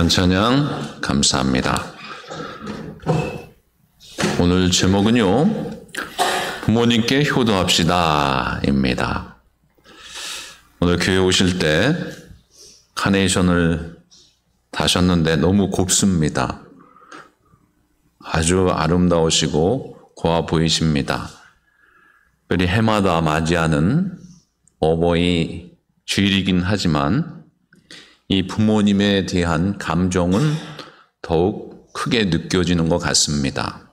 찬양 감사합니다. 오늘 제목은요, 부모님께 효도합시다 입니다. 오늘 교회 오실 때 카네이션을 다셨는데 너무 곱습니다. 아주 아름다우시고 고와 보이십니다. 특별히 해마다 맞이하는 어버이 주일이긴 하지만 이 부모님에 대한 감정은 더욱 크게 느껴지는 것 같습니다.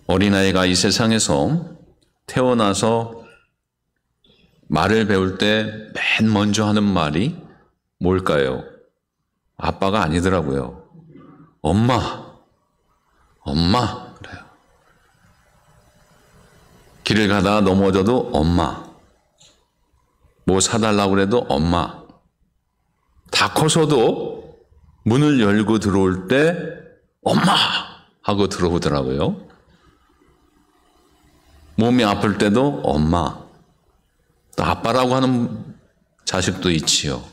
어린아이가 이 세상에서 태어나서 말을 배울 때 맨 먼저 하는 말이 뭘까요? 아빠가 아니더라고요. 엄마, 엄마 그래요. 길을 가다가 넘어져도 엄마, 뭐 사달라고 그래도 엄마. 다 커서도 문을 열고 들어올 때 엄마 하고 들어오더라고요. 몸이 아플 때도 엄마, 또 아빠라고 하는 자식도 있지요.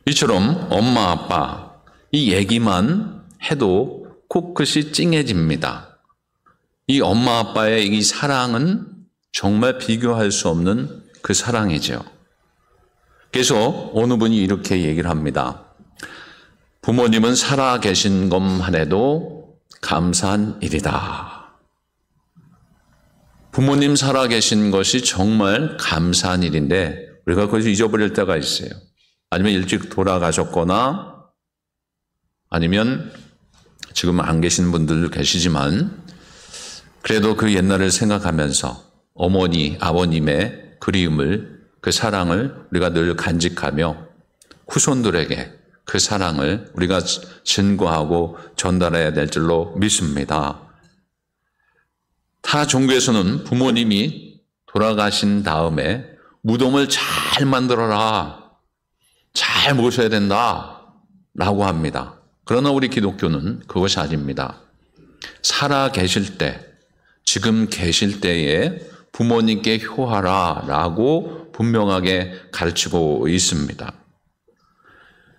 이처럼 엄마, 아빠 이 얘기만 해도 코끝이 찡해집니다. 이 엄마, 아빠의 이 사랑은 정말 비교할 수 없는 그 사랑이죠. 그래서 어느 분이 이렇게 얘기를 합니다. 부모님은 살아 계신 것만 해도 감사한 일이다. 부모님 살아 계신 것이 정말 감사한 일인데 우리가 거기서 잊어버릴 때가 있어요. 아니면 일찍 돌아가셨거나 아니면 지금 안 계신 분들도 계시지만 그래도 그 옛날을 생각하면서 어머니, 아버님의 그리움을, 그 사랑을 우리가 늘 간직하며 후손들에게 그 사랑을 우리가 증거하고 전달해야 될 줄로 믿습니다. 타 종교에서는 부모님이 돌아가신 다음에 무덤을 잘 만들어라, 잘 모셔야 된다 라고 합니다. 그러나 우리 기독교는 그것이 아닙니다. 살아 계실 때, 지금 계실 때에 부모님께 효하라 라고 분명하게 가르치고 있습니다.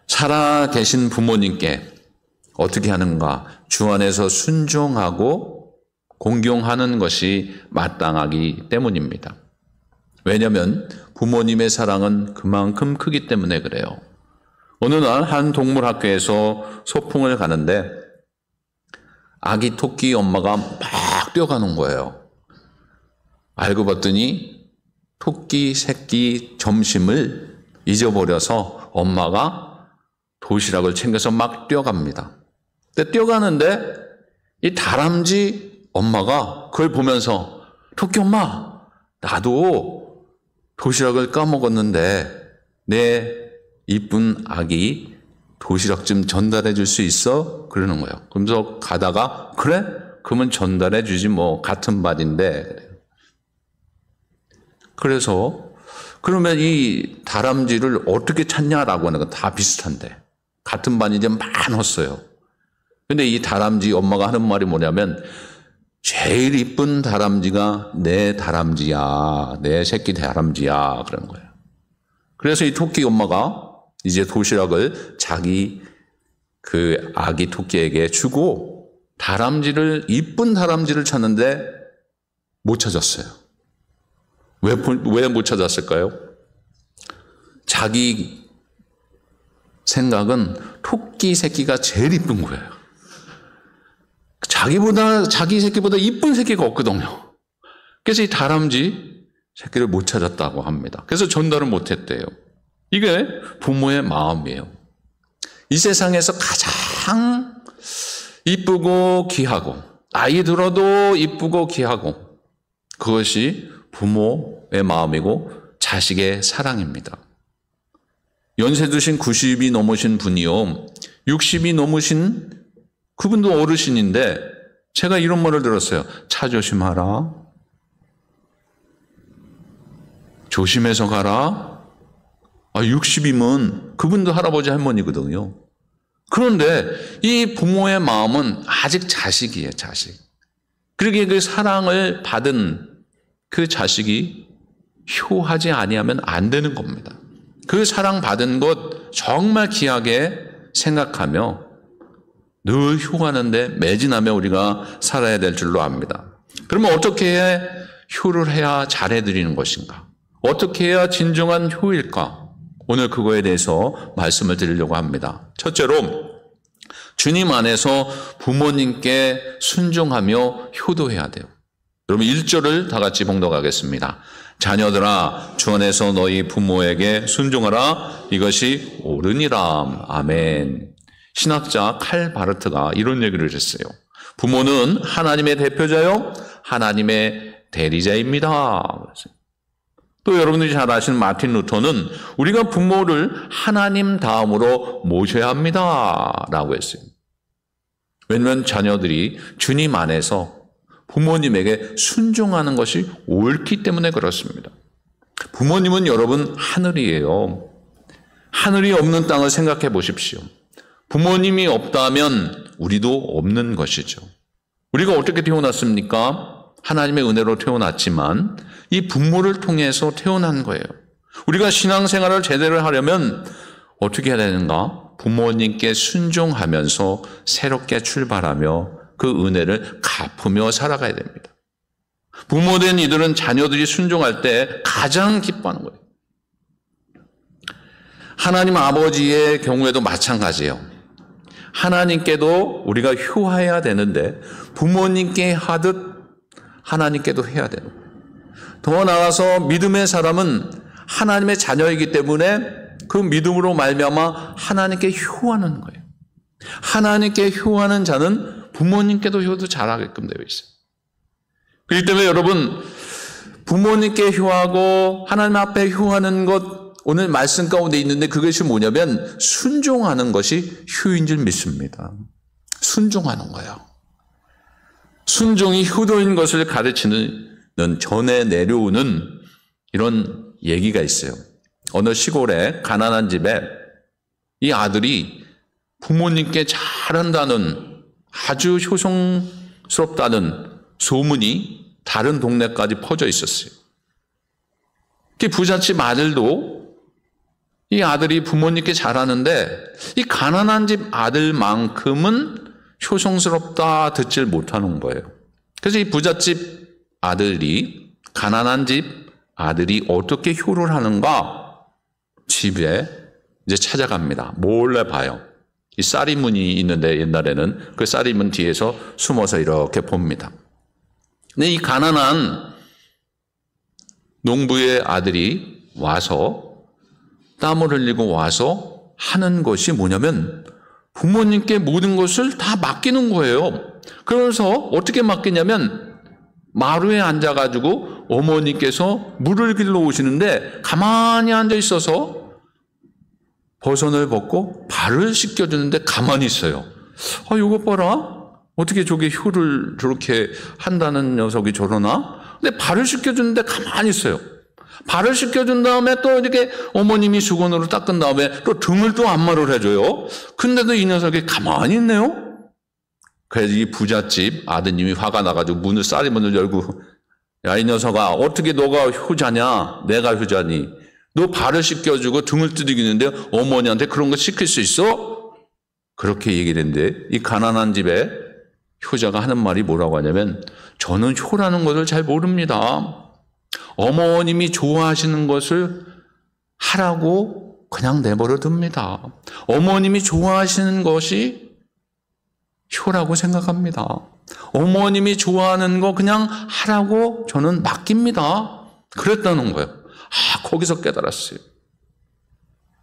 살아 계신 부모님께 어떻게 하는가? 주 안에서 순종하고 공경하는 것이 마땅하기 때문입니다. 왜냐하면 부모님의 사랑은 그만큼 크기 때문에 그래요. 어느 날 한 동물학교에서 소풍을 가는데 아기 토끼 엄마가 막 뛰어가는 거예요. 알고 봤더니 토끼 새끼 점심을 잊어버려서 엄마가 도시락을 챙겨서 막 뛰어갑니다. 근데 뛰어가는데 이 다람쥐 엄마가 그걸 보면서 토끼 엄마, 나도 도시락을 까먹었는데 내 이쁜 아기 도시락 좀 전달해 줄 수 있어? 그러는 거예요. 그러면서 가다가 그래? 그러면 전달해 주지 뭐 같은 반인데. 그래서 그러면 이 다람쥐를 어떻게 찾냐라고 하는 건 다 비슷한데 같은 반이지 많았어요. 근데 이 다람쥐 엄마가 하는 말이 뭐냐면 제일 이쁜 다람쥐가 내 다람쥐야, 내 새끼 다람쥐야 그러는 거예요. 그래서 이 토끼 엄마가 이제 도시락을 자기 그 아기 토끼에게 주고 다람쥐를 이쁜 다람쥐를 찾는데 못 찾았어요. 왜 못 찾았을까요? 자기 생각은 토끼 새끼가 제일 이쁜 거예요. 자기 새끼보다 이쁜 새끼가 없거든요. 그래서 이 다람쥐 새끼를 못 찾았다고 합니다. 그래서 전달을 못 했대요. 이게 부모의 마음이에요. 이 세상에서 가장 이쁘고 귀하고 나이 들어도 이쁘고 귀하고 그것이 부모의 마음이고 자식의 사랑입니다. 연세 드신 90이 넘으신 분이요, 60이 넘으신 그분도 어르신인데 제가 이런 말을 들었어요. 차 조심하라, 조심해서 가라. 60이면 그분도 할아버지 할머니거든요. 그런데 이 부모의 마음은 아직 자식이에요, 자식. 그러기에 그 사랑을 받은 그 자식이 효하지 아니하면 안 되는 겁니다. 그 사랑받은 것 정말 귀하게 생각하며 늘 효하는데 매진하며 우리가 살아야 될 줄로 압니다. 그러면 어떻게 효를 해야 잘해드리는 것인가? 어떻게 해야 진정한 효일까? 오늘 그거에 대해서 말씀을 드리려고 합니다. 첫째로 주님 안에서 부모님께 순종하며 효도해야 돼요. 여러분 1절을 다 같이 봉독하겠습니다. 자녀들아 주 안에서 너희 부모에게 순종하라. 이것이 옳으니라. 아멘. 신학자 칼 바르트가 이런 얘기를 했어요. 부모는 하나님의 대표자요 하나님의 대리자입니다. 또 여러분들이 잘 아시는 마틴 루터는 우리가 부모를 하나님 다음으로 모셔야 합니다 라고 했어요. 왜냐하면 자녀들이 주님 안에서 부모님에게 순종하는 것이 옳기 때문에 그렇습니다. 부모님은 여러분 하늘이에요. 하늘이 없는 땅을 생각해 보십시오. 부모님이 없다면 우리도 없는 것이죠. 우리가 어떻게 태어났습니까? 하나님의 은혜로 태어났지만 이 부모를 통해서 태어난 거예요. 우리가 신앙생활을 제대로 하려면 어떻게 해야 되는가? 부모님께 순종하면서 새롭게 출발하며 그 은혜를 갚으며 살아가야 됩니다. 부모된 이들은 자녀들이 순종할 때 가장 기뻐하는 거예요. 하나님 아버지의 경우에도 마찬가지예요. 하나님께도 우리가 효해야 되는데 부모님께 하듯 하나님께도 해야 돼요. 더 나아가서 믿음의 사람은 하나님의 자녀이기 때문에 그 믿음으로 말미암아 하나님께 효하는 거예요. 하나님께 효하는 자는 부모님께도 효도 잘하게끔 되어 있어요. 그렇기 때문에 여러분 부모님께 효하고 하나님 앞에 효하는 것 오늘 말씀 가운데 있는데 그것이 뭐냐면 순종하는 것이 효인 줄 믿습니다. 순종하는 거예요. 순종이 효도인 것을 가르치는 전에 내려오는 이런 얘기가 있어요. 어느 시골에 가난한 집에 이 아들이 부모님께 잘한다는 아주 효성스럽다는 소문이 다른 동네까지 퍼져 있었어요. 부잣집 아들도 이 아들이 부모님께 잘하는데 이 가난한 집 아들만큼은 효성스럽다 듣질 못하는 거예요. 그래서 이 부잣집 아들이 가난한 집 아들이 어떻게 효를 하는가 집에 이제 찾아갑니다. 몰래 봐요. 이 쌀이문이 있는데 옛날에는 그 쌀이문 뒤에서 숨어서 이렇게 봅니다. 근데 이 가난한 농부의 아들이 와서 땀을 흘리고 와서 하는 것이 뭐냐면 부모님께 모든 것을 다 맡기는 거예요. 그래서 어떻게 맡기냐면 마루에 앉아가지고 어머니께서 물을 길러 오시는데 가만히 앉아 있어서 버선을 벗고 발을 씻겨주는데 가만히 있어요. 이거 봐라. 어떻게 저게 효를 저렇게 한다는 녀석이 저러나? 근데 발을 씻겨주는데 가만히 있어요. 발을 씻겨준 다음에 또 이렇게 어머님이 수건으로 닦은 다음에 또 등을 또 안마를 해줘요. 근데도 이 녀석이 가만히 있네요. 그래서 이 부잣집 아드님이 화가 나가지고 쌀이문을 열고 야, 이 녀석아, 어떻게 너가 효자냐? 내가 효자니? 너 발을 씻겨주고 등을 두드리는데 어머니한테 그런 거 시킬 수 있어? 그렇게 얘기를 했는데 이 가난한 집에 효자가 하는 말이 뭐라고 하냐면 저는 효라는 것을 잘 모릅니다. 어머님이 좋아하시는 것을 하라고 그냥 내버려 둡니다. 어머님이 좋아하시는 것이 효라고 생각합니다. 어머님이 좋아하는 거 그냥 하라고 저는 맡깁니다. 그랬다는 거예요. 거기서 깨달았어요.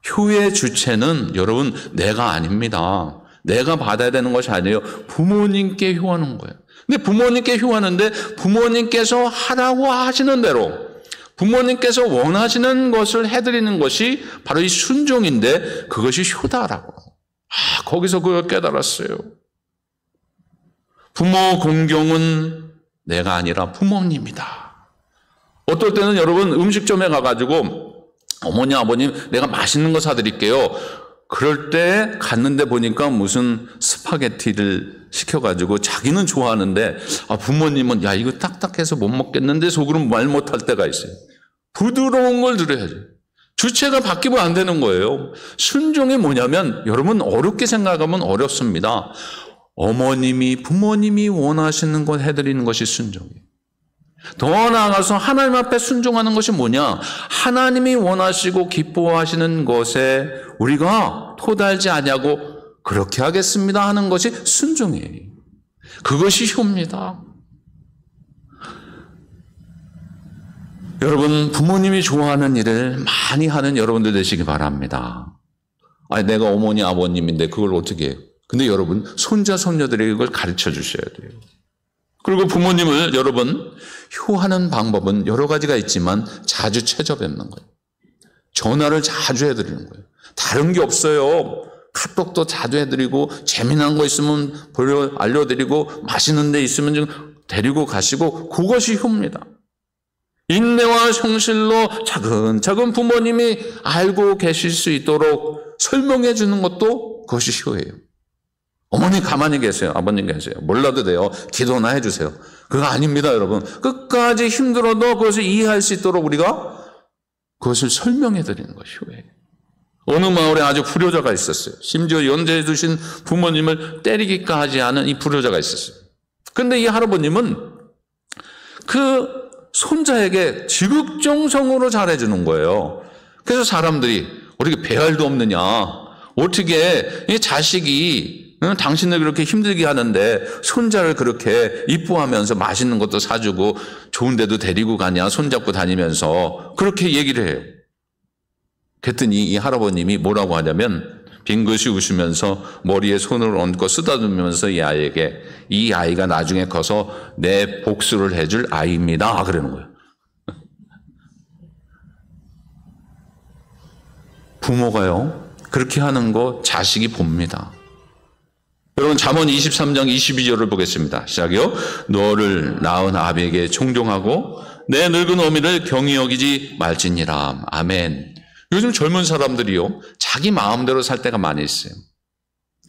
효의 주체는 여러분 내가 아닙니다. 내가 받아야 되는 것이 아니에요. 부모님께 효하는 거예요. 근데 부모님께 효하는데 부모님께서 하라고 하시는 대로 부모님께서 원하시는 것을 해드리는 것이 바로 이 순종인데 그것이 효다라고. 거기서 그걸 깨달았어요. 부모 공경은 내가 아니라 부모님이다. 어떨 때는 여러분 음식점에 가가지고 어머니 아버님 내가 맛있는 거 사드릴게요. 그럴 때 갔는데 보니까 무슨 스파게티를 시켜가지고 자기는 좋아하는데 부모님은 야 이거 딱딱해서 못 먹겠는데 속으로 말 못할 때가 있어요. 부드러운 걸 드려야죠. 주체가 바뀌면 안 되는 거예요. 순종이 뭐냐면 여러분 어렵게 생각하면 어렵습니다. 어머님이 부모님이 원하시는 것 해드리는 것이 순종이에요. 더 나아가서 하나님 앞에 순종하는 것이 뭐냐? 하나님이 원하시고 기뻐하시는 것에 우리가 토달지 아니하고 그렇게 하겠습니다 하는 것이 순종이에요. 그것이 효입니다. 여러분 부모님이 좋아하는 일을 많이 하는 여러분들 되시기 바랍니다. 아니 내가 어머니 아버님인데 그걸 어떻게 해요? 근데 여러분 손자 손녀들에게 그걸 가르쳐 주셔야 돼요. 그리고 부모님을 여러분 효하는 방법은 여러 가지가 있지만 자주 찾아뵙는 거예요. 전화를 자주 해드리는 거예요. 다른 게 없어요. 카톡도 자주 해드리고 재미난 거 있으면 알려드리고 맛있는 데 있으면 좀 데리고 가시고 그것이 효입니다. 인내와 성실로 차근차근 부모님이 알고 계실 수 있도록 설명해 주는 것도 그것이 효예요. 어머니 가만히 계세요. 아버님 계세요. 몰라도 돼요. 기도나 해주세요. 그거 아닙니다, 여러분. 끝까지 힘들어도 그것을 이해할 수 있도록 우리가 그것을 설명해 드리는 것이 효예요. 어느 마을에 아주 불효자가 있었어요. 심지어 연재해 두신 부모님을 때리기까지 하는 이 불효자가 있었어요. 그런데 이 할아버님은 그 손자에게 지극정성으로 잘해주는 거예요. 그래서 사람들이 어떻게 배알도 없느냐, 어떻게 이 자식이 당신을 그렇게 힘들게 하는데 손자를 그렇게 이뻐하면서 맛있는 것도 사주고 좋은 데도 데리고 가냐, 손잡고 다니면서 그렇게 얘기를 해요. 그랬더니 이 할아버님이 뭐라고 하냐면 빙긋이 웃으면서 머리에 손을 얹고 쓰다듬으면서 이 아이에게 이 아이가 나중에 커서 내 복수를 해줄 아이입니다. 그러는 거예요. 부모가요 그렇게 하는 거 자식이 봅니다. 여러분 잠언 23장 22절을 보겠습니다. 시작이요. 너를 낳은 아비에게 존경하고 내 늙은 어미를 경히 여기지 말지니라. 아멘. 요즘 젊은 사람들이요 자기 마음대로 살 때가 많이 있어요.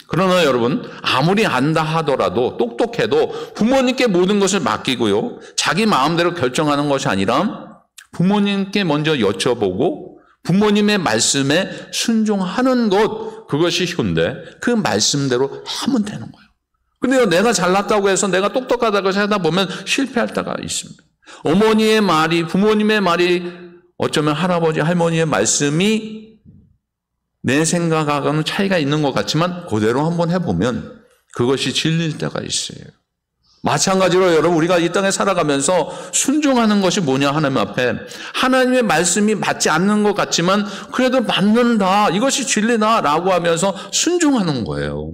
그러나 여러분 아무리 안다 하더라도 똑똑해도 부모님께 모든 것을 맡기고요 자기 마음대로 결정하는 것이 아니라 부모님께 먼저 여쭤보고 부모님의 말씀에 순종하는 것, 그것이 효인데 그 말씀대로 하면 되는 거예요. 근데 내가 잘났다고 해서 내가 똑똑하다고 하다 보면 실패할 때가 있습니다. 어머니의 말이, 부모님의 말이, 어쩌면 할아버지, 할머니의 말씀이 내 생각하고는 차이가 있는 것 같지만 그대로 한번 해보면 그것이 진리일 때가 있어요. 마찬가지로 여러분 우리가 이 땅에 살아가면서 순종하는 것이 뭐냐 하나님 앞에 하나님의 말씀이 맞지 않는 것 같지만 그래도 맞는다, 이것이 진리다라고 하면서 순종하는 거예요.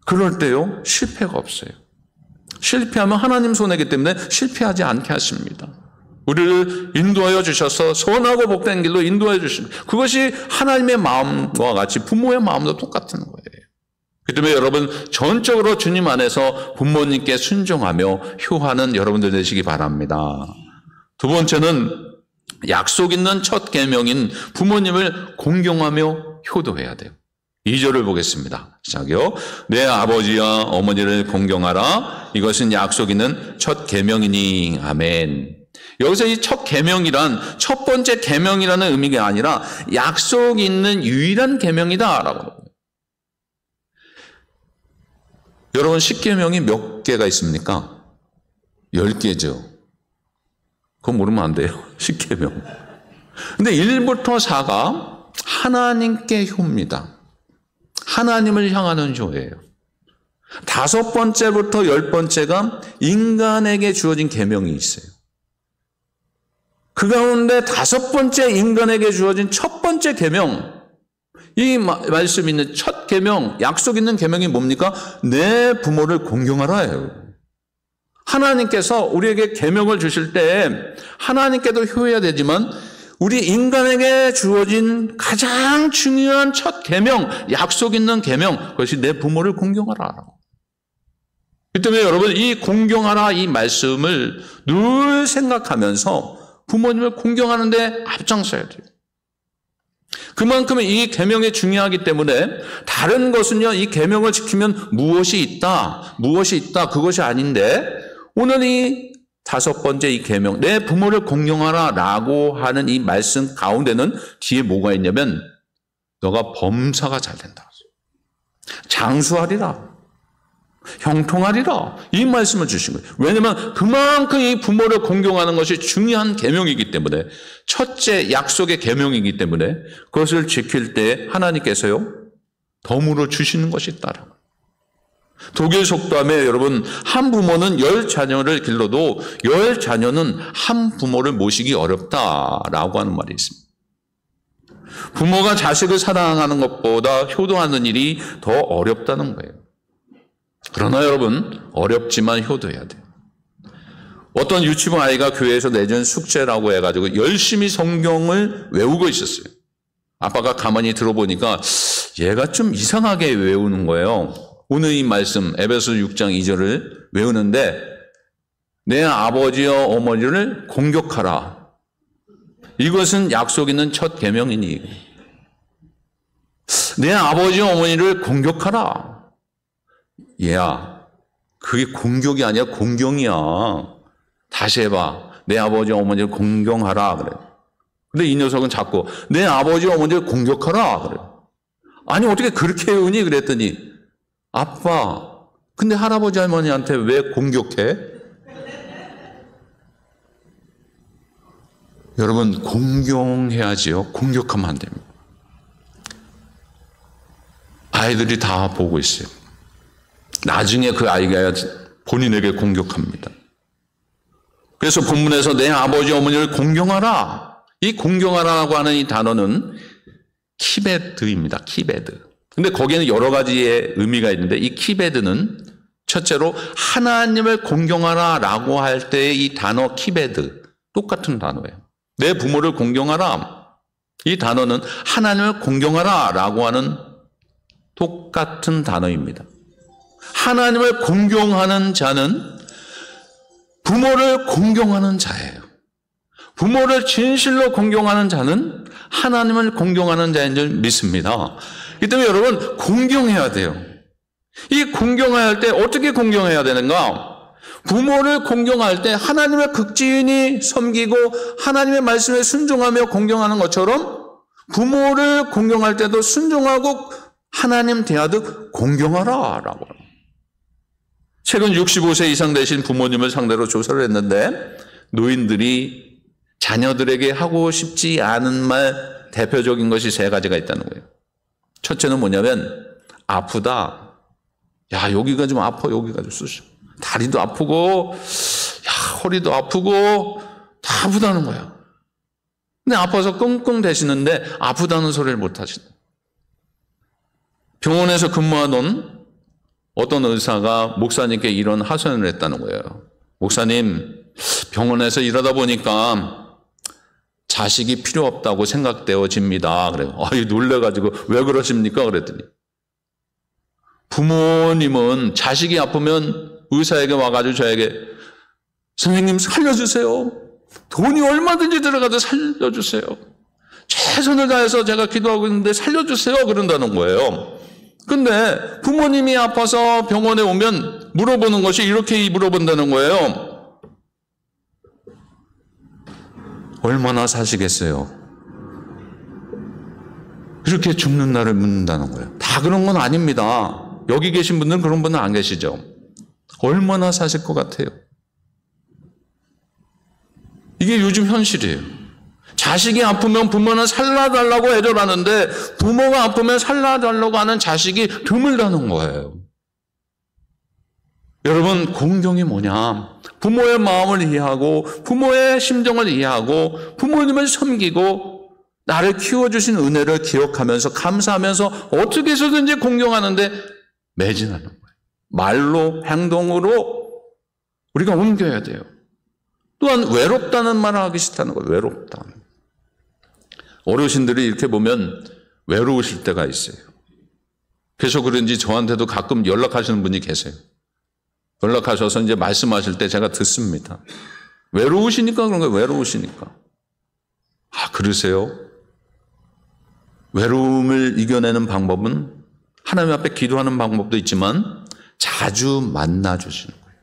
그럴 때요 실패가 없어요. 실패하면 하나님 손해이기 때문에 실패하지 않게 하십니다. 우리를 인도하여 주셔서 선하고 복된 길로 인도하여 주십니다. 그것이 하나님의 마음과 같이 부모의 마음도 똑같은 거예요. 그 때문에 여러분 전적으로 주님 안에서 부모님께 순종하며 효하는 여러분들 되시기 바랍니다. 두 번째는 약속 있는 첫 계명인 부모님을 공경하며 효도해야 돼요. 2절을 보겠습니다. 시작이요. 내 아버지와 어머니를 공경하라. 이것은 약속 있는 첫 계명이니. 아멘. 여기서 이 첫 계명이란 첫 번째 계명이라는 의미가 아니라 약속 있는 유일한 계명이다라고. 여러분 10계명이 몇 개가 있습니까? 10개죠. 그건 모르면 안 돼요. 10계명. 근데 1부터 4가 하나님께 효입니다. 하나님을 향하는 효예요. 5번째부터 10번째가 인간에게 주어진 계명이 있어요. 그 가운데 5번째 인간에게 주어진 첫 번째 계명, 이 말씀 있는 첫 계명, 약속 있는 계명이 뭡니까? 내 부모를 공경하라예요. 하나님께서 우리에게 계명을 주실 때 하나님께도 효해야 되지만 우리 인간에게 주어진 가장 중요한 첫 계명, 약속 있는 계명, 그것이 내 부모를 공경하라. 그 때문에 여러분 이 공경하라 이 말씀을 늘 생각하면서 부모님을 공경하는데 앞장서야 돼요. 그만큼 이 계명이 중요하기 때문에 다른 것은요, 이 계명을 지키면 무엇이 있다, 그것이 아닌데 오늘 이 다섯 번째 이 계명, 내 부모를 공경하라라고 하는 이 말씀 가운데는 뒤에 뭐가 있냐면 너가 범사가 잘 된다. 장수하리라. 형통하리라. 이 말씀을 주신 거예요. 왜냐하면 그만큼 이 부모를 공경하는 것이 중요한 계명이기 때문에, 첫째 약속의 계명이기 때문에 그것을 지킬 때 하나님께서요 덤으로 주시는 것이 있다라고. 독일 속담에 여러분, 한 부모는 10자녀를 길러도 10자녀는 한 부모를 모시기 어렵다라고 하는 말이 있습니다. 부모가 자식을 사랑하는 것보다 효도하는 일이 더 어렵다는 거예요. 그러나 여러분, 어렵지만 효도해야 돼요. 어떤 유치부 아이가 교회에서 내준 숙제라고 해가지고 열심히 성경을 외우고 있었어요. 아빠가 가만히 들어보니까 얘가 좀 이상하게 외우는 거예요. 오늘 이 말씀 에베소 6장 2절을 외우는데 내 아버지와 어머니를 공격하라. 이것은 약속 있는 첫 계명이니 내 아버지와 어머니를 공격하라. 얘야, 그게 공격이 아니라 공경이야. 다시 해봐. 내 아버지와 어머니를 공경하라 그래. 근데 이 녀석은 자꾸 내 아버지와 어머니를 공격하라 그래. 아니 어떻게 그렇게 외우니? 그랬더니 아빠, 근데 할아버지 할머니한테 왜 공격해? 여러분, 공경해야지요. 공격하면 안 됩니다. 아이들이 다 보고 있어요. 나중에 그 아이가 본인에게 공격합니다. 그래서 본문에서 내 아버지 어머니를 공경하라. 이 공경하라고 하는 이 단어는 키베드입니다. 키베드. 근데 거기에는 여러 가지의 의미가 있는데 이 키베드는 첫째로 하나님을 공경하라라고 할 때 이 단어 키베드 똑같은 단어예요. 내 부모를 공경하라. 이 단어는 하나님을 공경하라라고 하는 똑같은 단어입니다. 하나님을 공경하는 자는 부모를 공경하는 자예요. 부모를 진실로 공경하는 자는 하나님을 공경하는 자인 줄 믿습니다. 이 때문에 여러분, 공경해야 돼요. 이 공경해야 할 때 어떻게 공경해야 되는가? 부모를 공경할 때 하나님을 극진히 섬기고 하나님의 말씀에 순종하며 공경하는 것처럼 부모를 공경할 때도 순종하고 하나님 대하듯 공경하라 라고. 최근 65세 이상 되신 부모님을 상대로 조사를 했는데 노인들이 자녀들에게 하고 싶지 않은 말 대표적인 것이 세 가지가 있다는 거예요. 첫째는 뭐냐면 아프다. 야, 여기가 좀 아파. 여기가 좀 쑤셔. 다리도 아프고 야, 허리도 아프고 다 아프다는 거야. 근데 아파서 끙끙 대시는데 아프다는 소리를 못 하시네. 병원에서 근무하던 어떤 의사가 목사님께 이런 하소연을 했다는 거예요. 목사님, 병원에서 일하다 보니까 자식이 필요 없다고 생각되어집니다. 그래요. 놀래가지고 왜 그러십니까? 그랬더니 부모님은 자식이 아프면 의사에게 와가지고 저에게 선생님 살려주세요. 돈이 얼마든지 들어가도 살려주세요. 최선을 다해서 제가 기도하고 있는데 살려주세요. 그런다는 거예요. 근데 부모님이 아파서 병원에 오면 물어보는 것이 이렇게 물어본다는 거예요. 얼마나 사시겠어요? 이렇게 죽는 날을 묻는다는 거예요. 다 그런 건 아닙니다. 여기 계신 분들은 그런 분은 안 계시죠? 얼마나 사실 것 같아요? 이게 요즘 현실이에요. 자식이 아프면 부모는 살려달라고 애절하는데 부모가 아프면 살려달라고 하는 자식이 드물다는 거예요. 여러분, 공경이 뭐냐? 부모의 마음을 이해하고 부모의 심정을 이해하고 부모님을 섬기고 나를 키워주신 은혜를 기억하면서 감사하면서 어떻게 해서든지 공경하는데 매진하는 거예요. 말로 행동으로 우리가 옮겨야 돼요. 또한 외롭다는 말을 하기 싫다는 거예요. 외롭다. 어르신들이 이렇게 보면 외로우실 때가 있어요. 그래서 그런지 저한테도 가끔 연락하시는 분이 계세요. 연락하셔서 이제 말씀하실 때 제가 듣습니다. 외로우시니까 그런 거예요. 외로우시니까. 아, 그러세요? 외로움을 이겨내는 방법은 하나님 앞에 기도하는 방법도 있지만 자주 만나 주시는 거예요.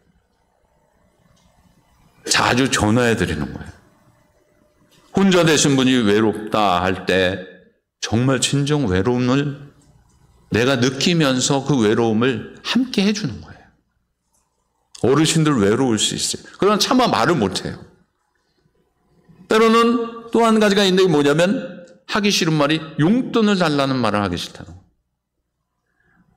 자주 전화해 드리는 거예요. 혼자 되신 분이 외롭다 할 때 정말 진정 외로움을 내가 느끼면서 그 외로움을 함께 해주는 거예요. 어르신들 외로울 수 있어요. 그러나 차마 말을 못해요. 때로는 또 한 가지가 있는데 뭐냐면 하기 싫은 말이 용돈을 달라는 말을 하기 싫다는 거예요.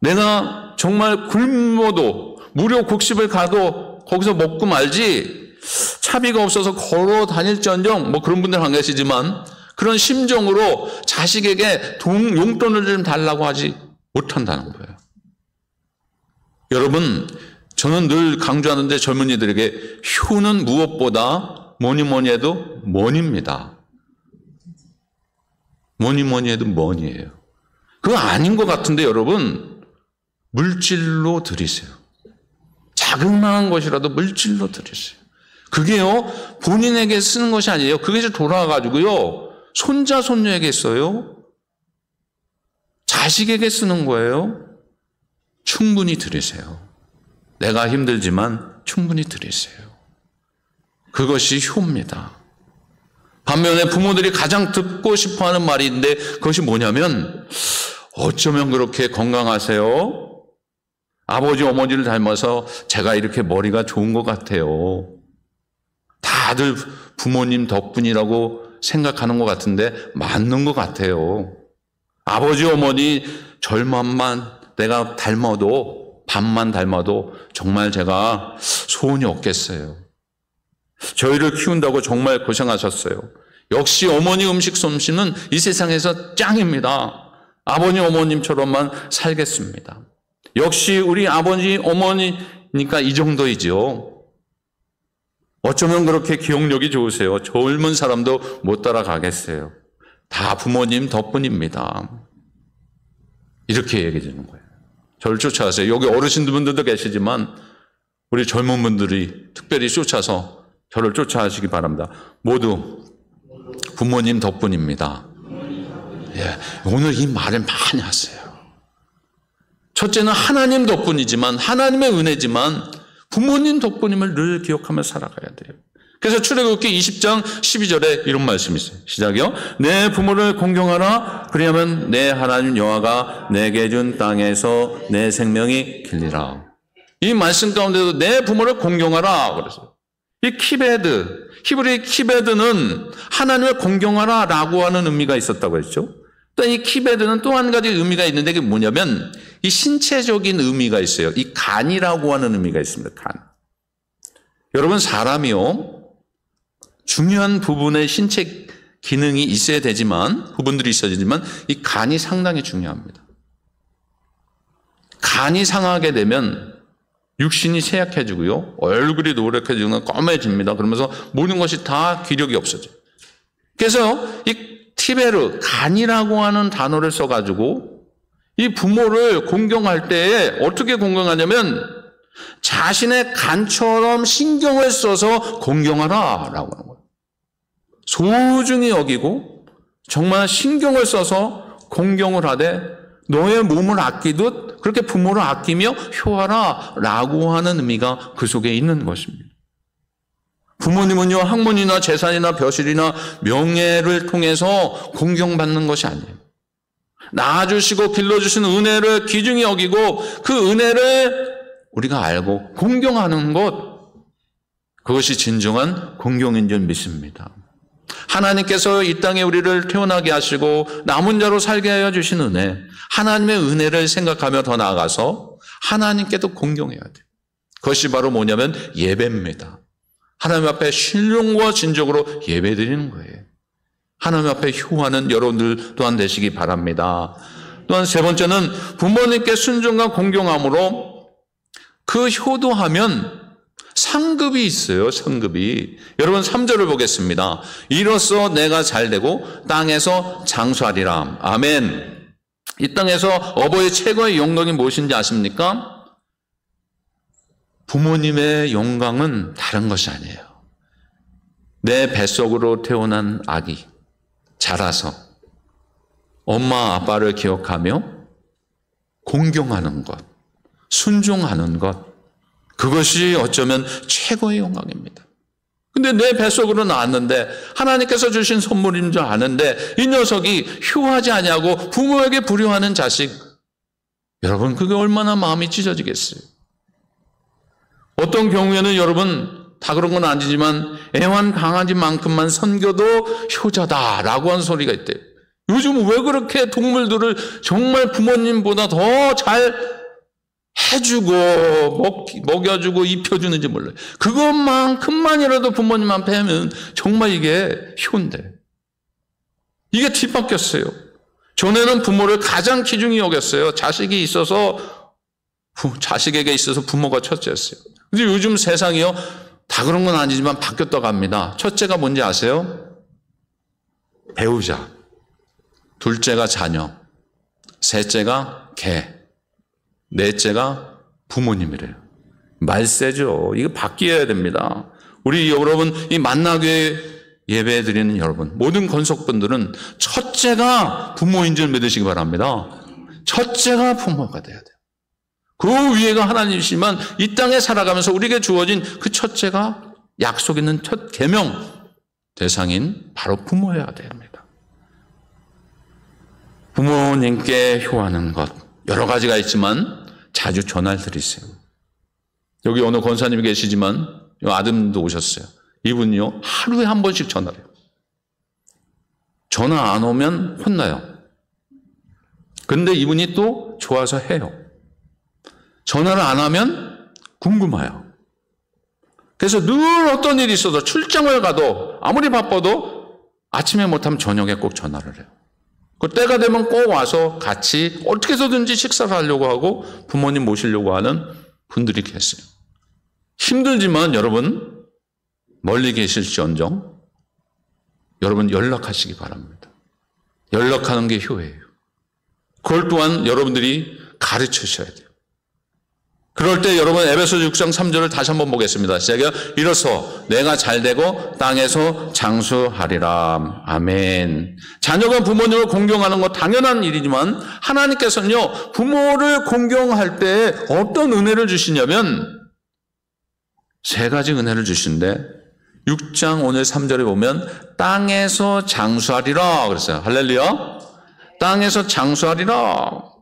내가 정말 굶어도 무료 곡식을 가도 거기서 먹고 말지 차비가 없어서 걸어 다닐지언정 뭐 그런 분들 안 계시지만 그런 심정으로 자식에게 용돈을 좀 달라고 하지 못한다는 거예요. 여러분, 저는 늘 강조하는데 젊은이들에게 효는 무엇보다 뭐니 해도 money입니다. 뭐니 해도 money예요. 그거 아닌 것 같은데 여러분, 물질로 드리세요. 자그마한 것이라도 물질로 드리세요. 그게요, 본인에게 쓰는 것이 아니에요. 그게 돌아와가지고요, 손자, 손녀에게 써요. 자식에게 쓰는 거예요. 충분히 드리세요. 내가 힘들지만 충분히 드리세요. 그것이 효입니다. 반면에 부모들이 가장 듣고 싶어하는 말인데 그것이 뭐냐면 어쩌면 그렇게 건강하세요? 아버지 어머니를 닮아서 제가 이렇게 머리가 좋은 것 같아요. 다들 부모님 덕분이라고 생각하는 것 같은데 맞는 것 같아요. 아버지 어머니 절반만 내가 닮아도 반만 닮아도 정말 제가 소원이 없겠어요. 저희를 키운다고 정말 고생하셨어요. 역시 어머니 음식 솜씨는 이 세상에서 짱입니다. 아버님 어머님처럼만 살겠습니다. 역시 우리 아버지 어머니니까 이 정도이죠. 어쩌면 그렇게 기억력이 좋으세요. 젊은 사람도 못 따라가겠어요. 다 부모님 덕분입니다. 이렇게 얘기해 주는 거예요. 저를 쫓아가세요. 여기 어르신분들도 계시지만 우리 젊은 분들이 특별히 쫓아서 저를 쫓아가시기 바랍니다. 모두 부모님 덕분입니다. 예, 오늘 이 말을 많이 하세요. 첫째는 하나님 덕분이지만 하나님의 은혜지만 부모님 덕분임을 늘 기억하며 살아가야 돼요. 그래서 출애굽기 20장 12절에 이런 말씀이 있어요. 시작이요. 내 부모를 공경하라. 그리하면 내 하나님 여호와가 내게 준 땅에서 내 생명이 길리라. 이 말씀 가운데도 내 부모를 공경하라 그랬어요. 이 키베드, 히브리 키베드는 하나님을 공경하라 라고 하는 의미가 있었다고 했죠. 또 이 키베드는 또 한 가지 의미가 있는데 그게 뭐냐면 이 신체적인 의미가 있어요. 이 간이라고 하는 의미가 있습니다. 간. 여러분, 사람이요, 중요한 부분의 신체 기능이 있어야 되지만, 부분들이 있어야 되지만 이 간이 상당히 중요합니다. 간이 상하게 되면 육신이 쇠약해지고요, 얼굴이 노력해지고 검해집니다. 그러면서 모든 것이 다 기력이 없어져요. 그래서 이 티베르, 간이라고 하는 단어를 써가지고 이 부모를 공경할 때에 어떻게 공경하냐면 자신의 간처럼 신경을 써서 공경하라 라고 하는 거예요. 소중히 여기고 정말 신경을 써서 공경을 하되 너의 몸을 아끼듯 그렇게 부모를 아끼며 효하라 라고 하는 의미가 그 속에 있는 것입니다. 부모님은요, 학문이나 재산이나 벼슬이나 명예를 통해서 공경받는 것이 아니에요. 낳아주시고 길러주신 은혜를 귀중히 여기고 그 은혜를 우리가 알고 공경하는 것, 그것이 진정한 공경인 줄 믿습니다. 하나님께서 이 땅에 우리를 태어나게 하시고 남은 자로 살게 하여 주신 은혜, 하나님의 은혜를 생각하며 더 나아가서 하나님께도 공경해야 돼요. 그것이 바로 뭐냐면 예배입니다. 하나님 앞에 신령과 진정으로 예배드리는 거예요. 하나님 앞에 효하는 여러분들 또한 되시기 바랍니다. 또한 세 번째는 부모님께 순종과 공경함으로 그 효도하면 상급이 있어요. 상급이. 여러분 3절을 보겠습니다. 이로써 내가 잘되고 땅에서 장수하리라. 아멘. 이 땅에서 어버이 최고의 영광이 무엇인지 아십니까? 부모님의 영광은 다른 것이 아니에요. 내 뱃속으로 태어난 아기 자라서 엄마 아빠를 기억하며 공경하는 것, 순종하는 것, 그것이 어쩌면 최고의 영광입니다. 근데 내 뱃속으로 나왔는데 하나님께서 주신 선물인 줄 아는데 이 녀석이 효하지 아니하고 부모에게 불효하는 자식. 여러분, 그게 얼마나 마음이 찢어지겠어요. 어떤 경우에는 여러분, 다 그런 건 아니지만 애완 강아지만큼만 섬겨도 효자다라고 하는 소리가 있대요. 요즘 왜 그렇게 동물들을 정말 부모님보다 더 잘 해주고 먹여주고 입혀주는지 몰라요. 그것만큼만이라도 부모님 앞에 하면 정말 이게 효인데 이게 뒤바뀌었어요. 전에는 부모를 가장 귀중히 여겼어요. 자식이 있어서 자식에게 있어서 부모가 첫째였어요. 근데 요즘 세상이요, 다 그런 건 아니지만 바뀌었다고 합니다. 첫째가 뭔지 아세요? 배우자, 둘째가 자녀, 셋째가 개, 넷째가 부모님이래요. 말세죠. 이거 바뀌어야 됩니다. 우리 여러분, 이 만나교회 예배 드리는 여러분, 모든 건속분들은 첫째가 부모인 줄 믿으시기 바랍니다. 첫째가 부모가 돼야 돼요. 그 위에가 하나님이시지만 이 땅에 살아가면서 우리에게 주어진 그 첫째가 약속 있는 첫 계명 대상인 바로 부모여야 됩니다. 부모님께 효하는 것 여러 가지가 있지만 자주 전화를 드리세요. 여기 어느 권사님이 계시지만 아드님도 오셨어요. 이분이요, 하루에 한 번씩 전화를 해요. 전화 안 오면 혼나요. 근데 이분이 또 좋아서 해요. 전화를 안 하면 궁금해요. 그래서 늘 어떤 일이 있어도 출장을 가도 아무리 바빠도 아침에 못하면 저녁에 꼭 전화를 해요. 그 때가 되면 꼭 와서 같이 어떻게 해서든지 식사를 하려고 하고 부모님 모시려고 하는 분들이 계세요. 힘들지만 여러분, 멀리 계실지언정 여러분 연락하시기 바랍니다. 연락하는 게 효예요. 그걸 또한 여러분들이 가르치셔야 돼요. 그럴 때 여러분 에베소 6장 3절을 다시 한번 보겠습니다. 시작해요. 이로써 내가 잘되고 땅에서 장수하리라. 아멘. 자녀가 부모님을 공경하는 것 당연한 일이지만 하나님께서는요, 부모를 공경할 때 어떤 은혜를 주시냐면 세 가지 은혜를 주신데 6장 오늘 3절에 보면 땅에서 장수하리라 그랬어요. 할렐루야. 땅에서 장수하리라.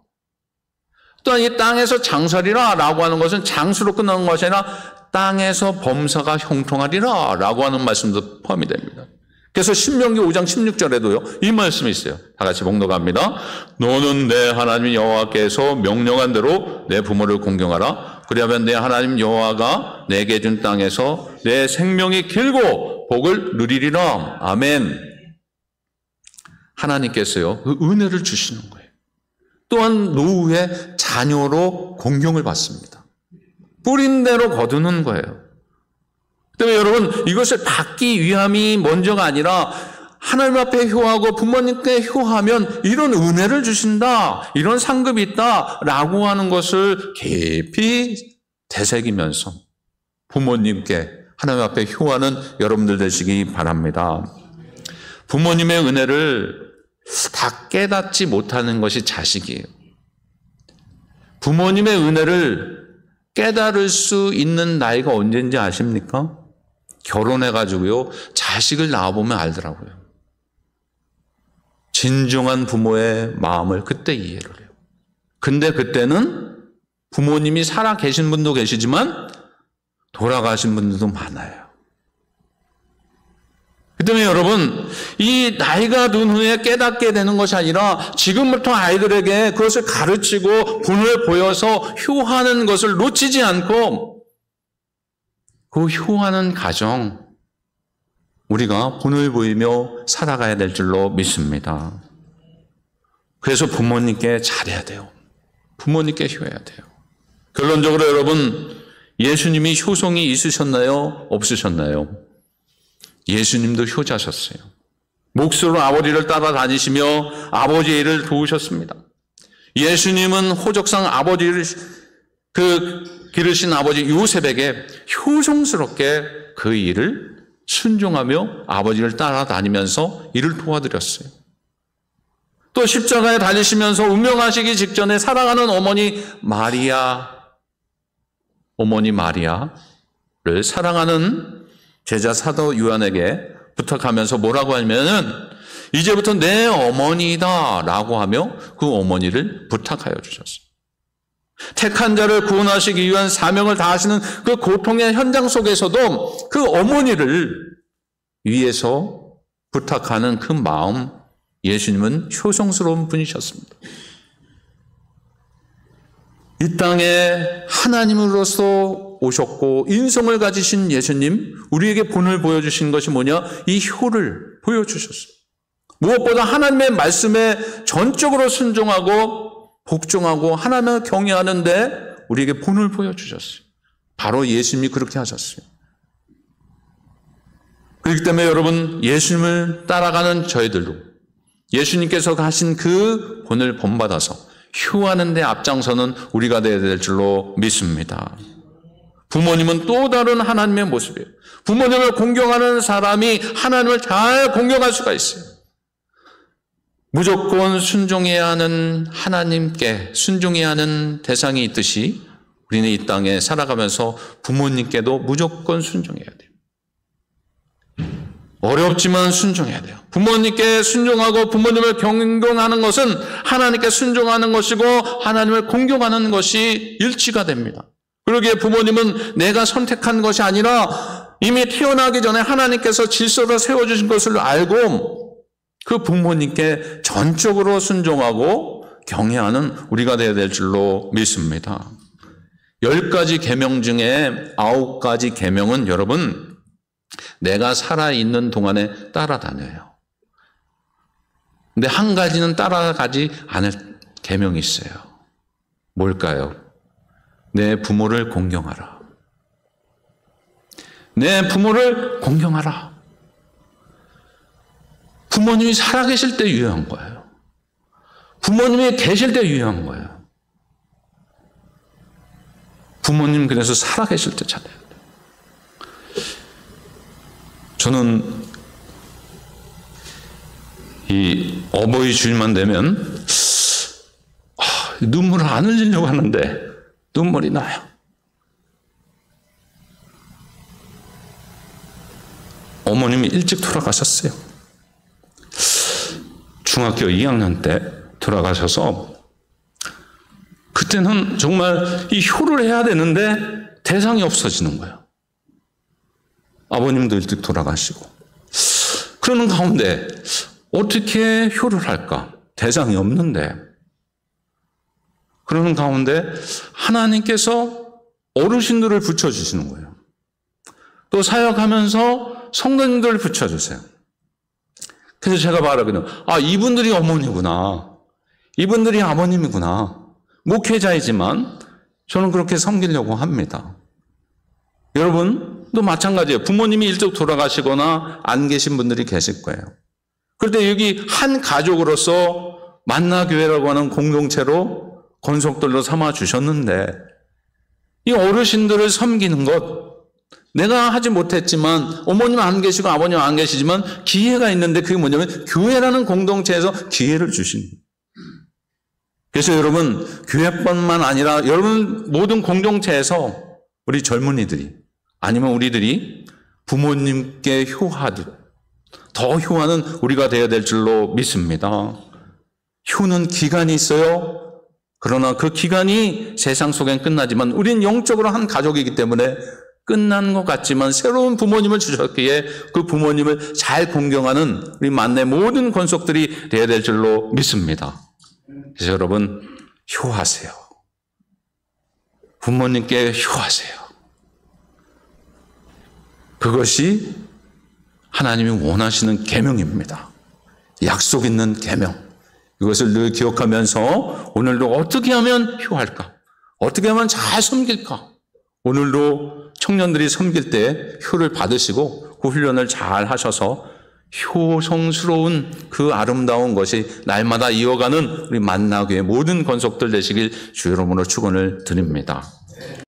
또한 이 땅에서 장수하리라 라고 하는 것은 장수로 끝나는 것이 아니라 땅에서 범사가 형통하리라 라고 하는 말씀도 포함이 됩니다. 그래서 신명기 5장 16절에도요 이 말씀이 있어요. 다 같이 봉독합니다. 너는 내 하나님 여호와께서 명령한 대로 내 부모를 공경하라. 그리하면 내 하나님 여호와가 내게 준 땅에서 내 생명이 길고 복을 누리리라. 아멘. 하나님께서요 그 은혜를 주시는 거예요. 또한 노후에 자녀로 공경을 받습니다. 뿌린 대로 거두는 거예요. 때문에 여러분, 이것을 받기 위함이 먼저가 아니라 하나님 앞에 효하고 부모님께 효하면 이런 은혜를 주신다, 이런 상급이 있다라고 하는 것을 깊이 되새기면서 부모님께 하나님 앞에 효하는 여러분들 되시기 바랍니다. 부모님의 은혜를 다 깨닫지 못하는 것이 자식이에요. 부모님의 은혜를 깨달을 수 있는 나이가 언제인지 아십니까? 결혼해가지고요, 자식을 낳아보면 알더라고요. 진정한 부모의 마음을 그때 이해를 해요. 근데 그때는 부모님이 살아 계신 분도 계시지만 돌아가신 분들도 많아요. 그 때문에 여러분, 이 나이가 든 후에 깨닫게 되는 것이 아니라 지금부터 아이들에게 그것을 가르치고 본을 보여서 효하는 것을 놓치지 않고 그 효하는 가정, 우리가 본을 보이며 살아가야 될 줄로 믿습니다. 그래서 부모님께 잘해야 돼요. 부모님께 효해야 돼요. 결론적으로 여러분, 예수님이 효성이 있으셨나요? 없으셨나요? 예수님도 효자셨어요. 몫으로 아버지를 따라다니시며 아버지의 일을 도우셨습니다. 예수님은 호적상 아버지를 기르신 아버지 요셉에게 효성스럽게 그 일을 순종하며 아버지를 따라다니면서 일을 도와드렸어요. 또 십자가에 달리시면서 운명하시기 직전에 사랑하는 어머니 마리아를 사랑하는 제자 사도 요한에게 부탁하면서 뭐라고 하냐면은 이제부터 내 어머니다 라고 하며 그 어머니를 부탁하여 주셨어요. 택한 자를 구원하시기 위한 사명을 다하시는 그 고통의 현장 속에서도 그 어머니를 위해서 부탁하는 그 마음, 예수님은 효성스러운 분이셨습니다. 이 땅에 하나님으로서 오셨고 인성을 가지신 예수님, 우리에게 본을 보여주신 것이 뭐냐? 이 효를 보여주셨어요. 무엇보다 하나님의 말씀에 전적으로 순종하고 복종하고 하나님을 경외하는데 우리에게 본을 보여주셨어요. 바로 예수님이 그렇게 하셨어요. 그렇기 때문에 여러분, 예수님을 따라가는 저희들도 예수님께서 가신 그 본을 본받아서 효하는 데 앞장서는 우리가 되어야 될 줄로 믿습니다. 부모님은 또 다른 하나님의 모습이에요. 부모님을 공경하는 사람이 하나님을 잘 공경할 수가 있어요. 무조건 순종해야 하는 하나님께 순종해야 하는 대상이 있듯이 우리는 이 땅에 살아가면서 부모님께도 무조건 순종해야 돼요. 어렵지만 순종해야 돼요. 부모님께 순종하고 부모님을 경공하는 것은 하나님께 순종하는 것이고 하나님을 공경하는 것이 일치가 됩니다. 그러기에 부모님은 내가 선택한 것이 아니라 이미 태어나기 전에 하나님께서 질서를 세워주신 것을 알고 그 부모님께 전적으로 순종하고 경외하는 우리가 되어야 될 줄로 믿습니다. 10가지 계명 중에 9가지 계명은 여러분 내가 살아있는 동안에 따라다녀요. 근데 한 가지는 따라가지 않을 계명이 있어요. 뭘까요? 내 부모를 공경하라. 내 부모를 공경하라. 부모님이 살아계실 때 유효한 거예요. 부모님이 계실 때 유효한 거예요. 부모님 그래서 살아계실 때 잘해요. 저는 이 어버이 주일만 되면 눈물을 안 흘리려고 하는데 눈물이 나요. 어머님이 일찍 돌아가셨어요. 중학교 2학년 때 돌아가셔서 그때는 정말 이 효를 해야 되는데 대상이 없어지는 거예요. 아버님도 일찍 돌아가시고 그러는 가운데 어떻게 효를 할까? 대상이 없는데 그러는 가운데 하나님께서 어르신들을 붙여주시는 거예요. 또 사역하면서 성도님들을 붙여주세요. 그래서 제가 말하기는 이분들이 어머니구나. 이분들이 아버님이구나. 목회자이지만 저는 그렇게 섬기려고 합니다. 여러분도 마찬가지예요. 부모님이 일찍 돌아가시거나 안 계신 분들이 계실 거예요. 그럴 때 여기 한 가족으로서 만나교회라고 하는 공동체로 권속들로 삼아 주셨는데 이 어르신들을 섬기는 것 내가 하지 못했지만 어머님 안 계시고 아버님 안 계시지만 기회가 있는데 그게 뭐냐면 교회라는 공동체에서 기회를 주신 거예요. 그래서 여러분 교회뿐만 아니라 여러분 모든 공동체에서 우리 젊은이들이 아니면 우리들이 부모님께 효하듯 더 효하는 우리가 되어야 될 줄로 믿습니다. 효는 기간이 있어요. 그러나 그 기간이 세상 속엔 끝나지만 우리는 영적으로 한 가족이기 때문에 끝난 것 같지만 새로운 부모님을 주셨기에 그 부모님을 잘 공경하는 우리 만내 모든 권속들이 되어야 될 줄로 믿습니다. 그래서 여러분 효하세요. 부모님께 효하세요. 그것이 하나님이 원하시는 계명입니다. 약속 있는 계명. 이것을 늘 기억하면서 오늘도 어떻게 하면 효할까? 어떻게 하면 잘 섬길까? 오늘도 청년들이 섬길 때 효를 받으시고 그 훈련을 잘 하셔서 효성스러운 그 아름다운 것이 날마다 이어가는 우리 만나교회 모든 권속들 되시길 주 이름으로 축원을 드립니다.